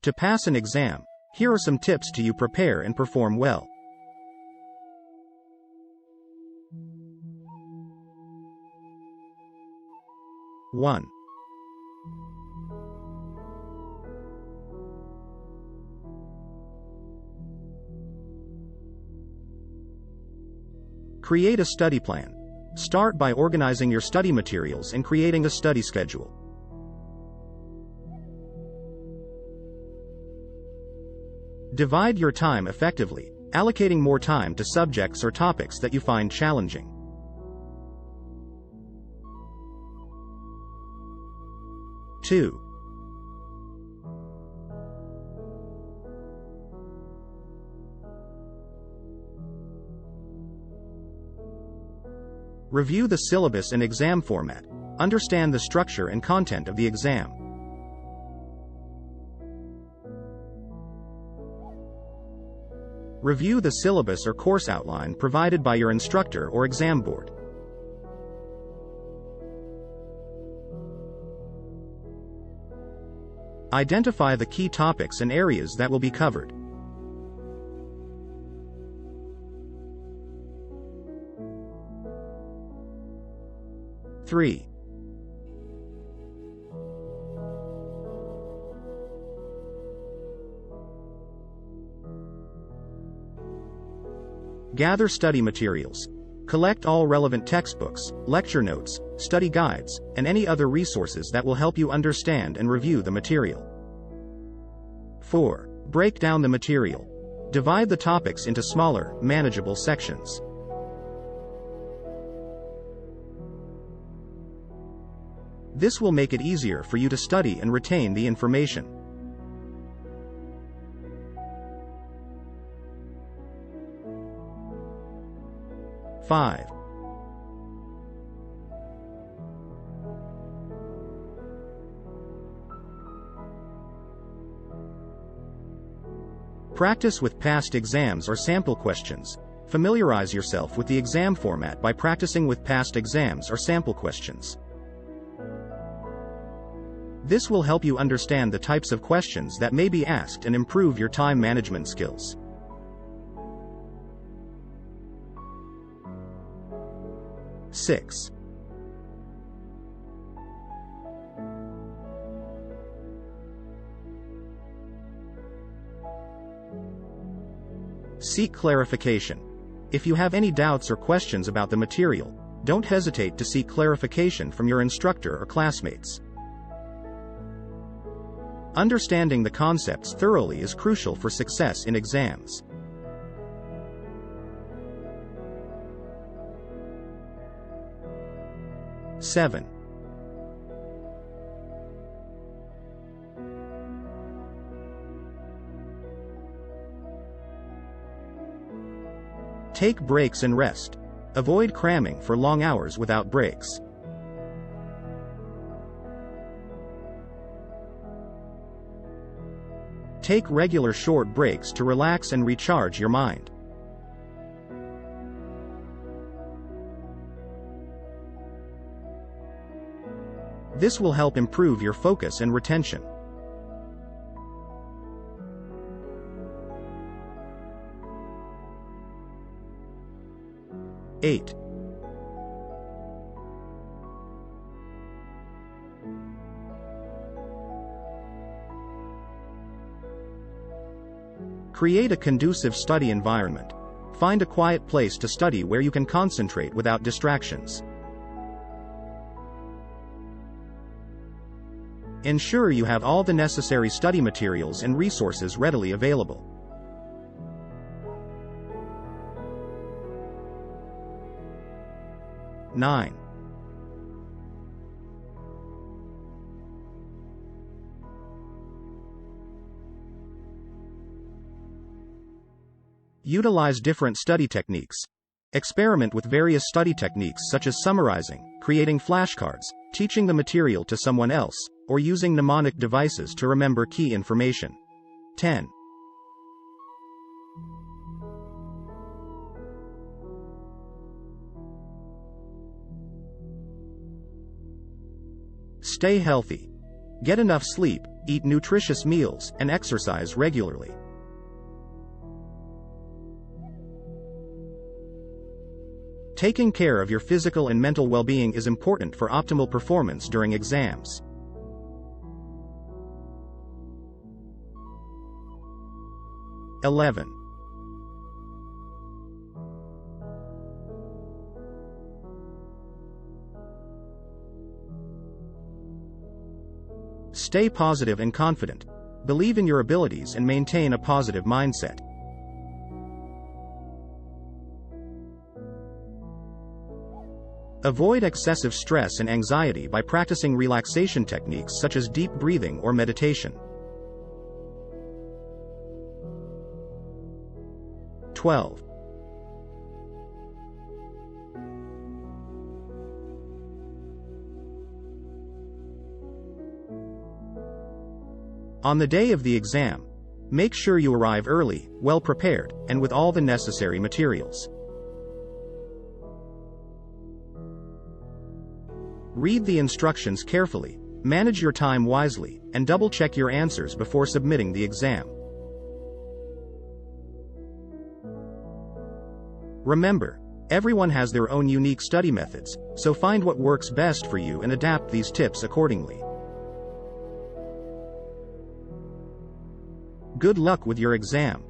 To pass an exam, here are some tips to you prepare and perform well. One. Create a study plan. Start by organizing your study materials and creating a study schedule. Divide your time effectively, allocating more time to subjects or topics that you find challenging. 2. Review the syllabus and exam format. Understand the structure and content of the exam. Review the syllabus or course outline provided by your instructor or exam board. Identify the key topics and areas that will be covered. Three. Gather study materials. Collect all relevant textbooks, lecture notes, study guides, and any other resources that will help you understand and review the material. 4. Break down the material. Divide the topics into smaller, manageable sections. This will make it easier for you to study and retain the information. Five. Practice with past exams or sample questions. Familiarize yourself with the exam format by practicing with past exams or sample questions. This will help you understand the types of questions that may be asked and improve your time management skills. 6. Seek clarification. If you have any doubts or questions about the material, don't hesitate to seek clarification from your instructor or classmates. Understanding the concepts thoroughly is crucial for success in exams. 7. Take breaks and rest. Avoid cramming for long hours without breaks. Take regular short breaks to relax and recharge your mind. This will help improve your focus and retention. 8. Create a conducive study environment. Find a quiet place to study where you can concentrate without distractions. Ensure you have all the necessary study materials and resources readily available. 9. Utilize different study techniques. Experiment with various study techniques such as summarizing, creating flashcards, teaching the material to someone else, or using mnemonic devices to remember key information. 10. Stay healthy. Get enough sleep, eat nutritious meals, and exercise regularly. Taking care of your physical and mental well-being is important for optimal performance during exams. (11) Stay positive and confident. Believe in your abilities and maintain a positive mindset. Avoid excessive stress and anxiety by practicing relaxation techniques such as deep breathing or meditation. 12. On the day of the exam, make sure you arrive early, well prepared, and with all the necessary materials. Read the instructions carefully, manage your time wisely, and double-check your answers before submitting the exam. Remember, everyone has their own unique study methods, so find what works best for you and adapt these tips accordingly. Good luck with your exam.